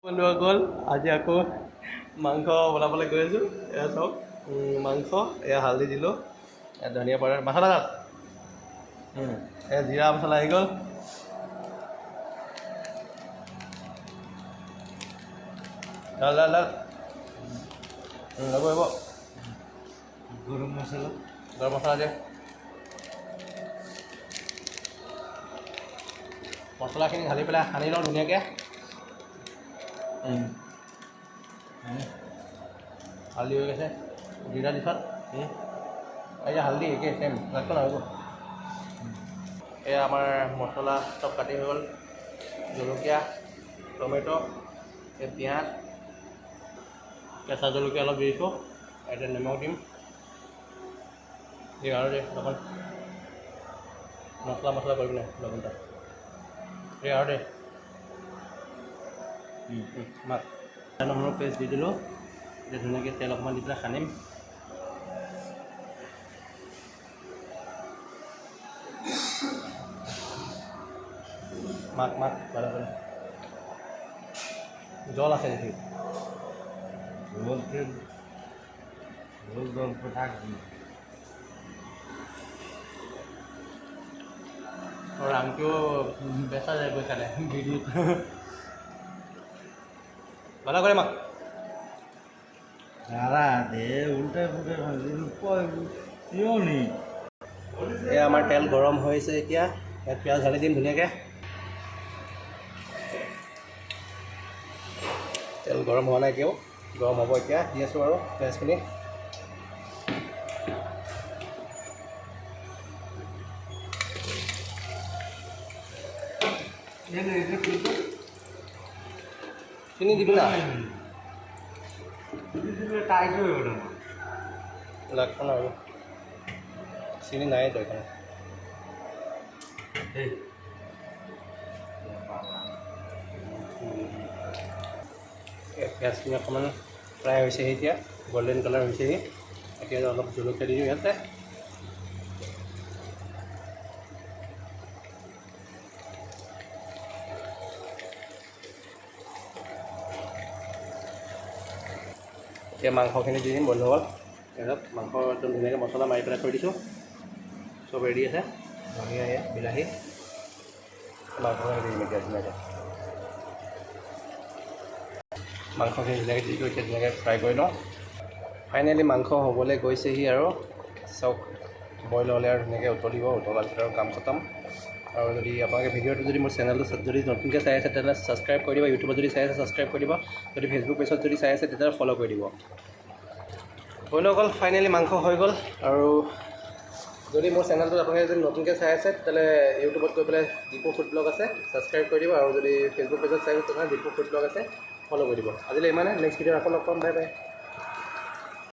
বন্ধুসকল আজি আকৌ মাংস বনাবলৈ গৈ আছোঁ। এয়া চাওক মাংস, এয়া হালধি দিলোঁ, এয়া ধনিয়া পাউডাৰ, মছলা তাত এয়া জিৰা মছলা আহি গ'ল। ডাল ডাল ডাল ল'ব হ'ব। গৰম মছলা দিয়ে। মছলাখিনি ঢালি পেলাই সানি লওঁ ধুনীয়াকৈ। হালধি হৈ গৈছে, জিৰা দিছত এই যে হালধি একে চেম লাষ্টত আহিব। এয়া আমাৰ মছলা চব কাটি হৈ গ'ল। জলকীয়া, টমেটো, এই পিঁয়াজ, কেঁচা জলকীয়া অলপ দি দিছোঁ, এতিয়া নিমখ দিম। এই আৰু দে অকণ মছলা কৰি পিনে লগতে এই আৰু দে মাক নহৰু পেষ্ট দি দিলোঁ। এতিয়া ধুনীয়াকৈ তেল অকণমান দি পেলাই সানিম। মাক ভালে ভালে জল আছে নেকি? জল ৰংটো বেচা যায় গৈ খালে ভিডিঅ'ত ভালো কৰে মাক এয়া আমাৰ তেল গৰম হৈছে। এতিয়া ইয়াত পিঁয়াজ ঢালি দিম ধুনীয়াকৈ। তেল গৰম হোৱা নাই এতিয়াও, গৰম হ'ব এতিয়া। দি আছোঁ আৰু পিঁয়াজখিনি। চিনি দিবি না লাগখন আৰু চিনি নাই তো এখানে। পিঁয়াজখিনি অকণমান ফ্ৰাই হৈছেহি, এতিয়া গল্ডেন কালাৰ হৈছেহি। এতিয়া অলপ জলকীয়া দি দিওঁ ইয়াতে। এতিয়া মাংসখিনি দি দিম বন্ধুসকল। তাৰপিছত মাংস একদম ধুনীয়াকৈ মছলা মাৰি পেলাই থৈ দিছোঁ, চব ৰেডি আছে। ধনিয়া, বিলাহী, মাংসখিনি দি দিম এতিয়া ধুনীয়াকৈ। মাংসখিনি ধুনীয়াকৈ দি এতিয়া ধুনীয়াকৈ ফ্ৰাই কৰি লওঁ। ফাইনেলি মাংস হ'বলৈ গৈছেহি আৰু চাওক বইল হ'লে আৰু ধুনীয়াকৈ উতলিব। উতলাৰ পিছত আৰু কাম খতম। আৰু যদি আপোনালোকে ভিডিঅ'টো যদি মোৰ চেনেলটো যদি নতুনকৈ চাই আছে তেতিয়াহ'লে ছাবস্ক্ৰাইব কৰি দিব। ইউটিউবত যদি চাই আছে ছাবস্ক্ৰাইব কৰি দিব। যদি ফেচবুক পেজত যদি চাই আছে তেতিয়াহ'লে ফ'ল' কৰি দিব। বন্ধুসকল ফাইনেলি মাংস হৈ গ'ল। আৰু যদি মোৰ চেনেলটোত আপোনালোকে যদি নতুনকৈ চাই আছে তেতিয়াহ'লে ইউটিউবত গৈ পেলাই দীপু ফুড ব্লগ আছে, ছাবস্ক্ৰাইব কৰি দিব। আৰু যদি ফেচবুক পেজত চাই আছে তেতিয়াহ'লে দীপু ফুড ব্লগ আছে, ফ'ল' কৰি দিব। আজিলৈ ইমানে। নেক্সট ভিডিঅ'ত আকৌ লগ পাম। Bye bye.